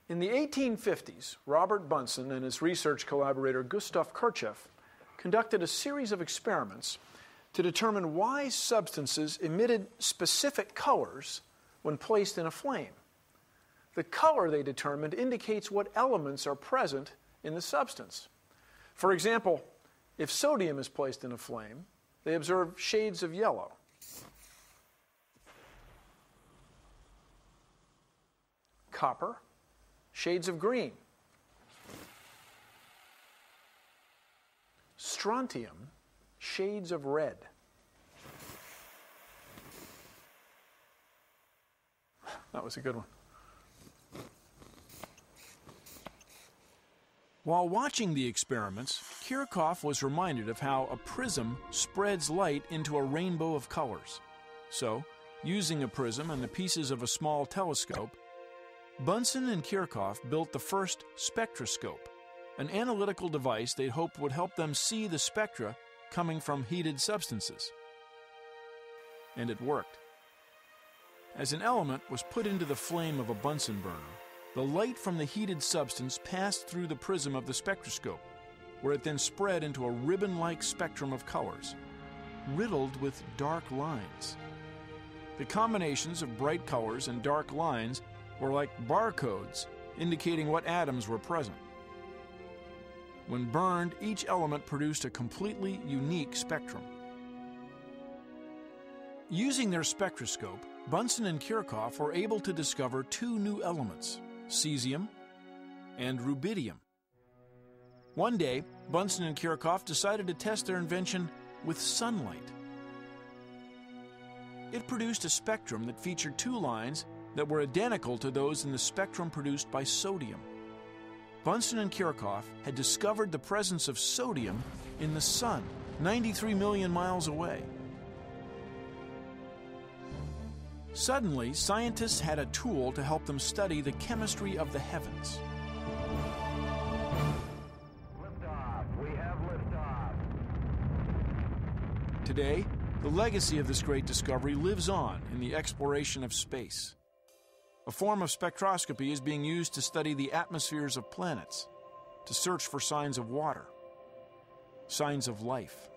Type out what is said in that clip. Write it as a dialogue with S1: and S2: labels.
S1: In the 1850s, Robert Bunsen and his research collaborator Gustav Kirchhoff conducted a series of experiments to determine why substances emitted specific colors when placed in a flame. The color they determined indicates what elements are present in the substance. For example, if sodium is placed in a flame, they observe shades of yellow. Copper, shades of green. Strontium, shades of red. That was a good one. While watching the experiments, Kirchhoff was reminded of how a prism spreads light into a rainbow of colors. So, using a prism and the pieces of a small telescope, Bunsen and Kirchhoff built the first spectroscope, an analytical device they hoped would help them see the spectra coming from heated substances. And it worked. As an element was put into the flame of a Bunsen burner, the light from the heated substance passed through the prism of the spectroscope, where it then spread into a ribbon-like spectrum of colors, riddled with dark lines. The combinations of bright colors and dark lines were like barcodes indicating what atoms were present. When burned, each element produced a completely unique spectrum. Using their spectroscope, Bunsen and Kirchhoff were able to discover two new elements, cesium and rubidium. One day, Bunsen and Kirchhoff decided to test their invention with sunlight. It produced a spectrum that featured two lines that were identical to those in the spectrum produced by sodium. Bunsen and Kirchhoff had discovered the presence of sodium in the sun, 93 million miles away. Suddenly, scientists had a tool to help them study the chemistry of the heavens.
S2: Liftoff. We have liftoff.
S1: Today, the legacy of this great discovery lives on in the exploration of space. A form of spectroscopy is being used to study the atmospheres of planets, to search for signs of water, signs of life.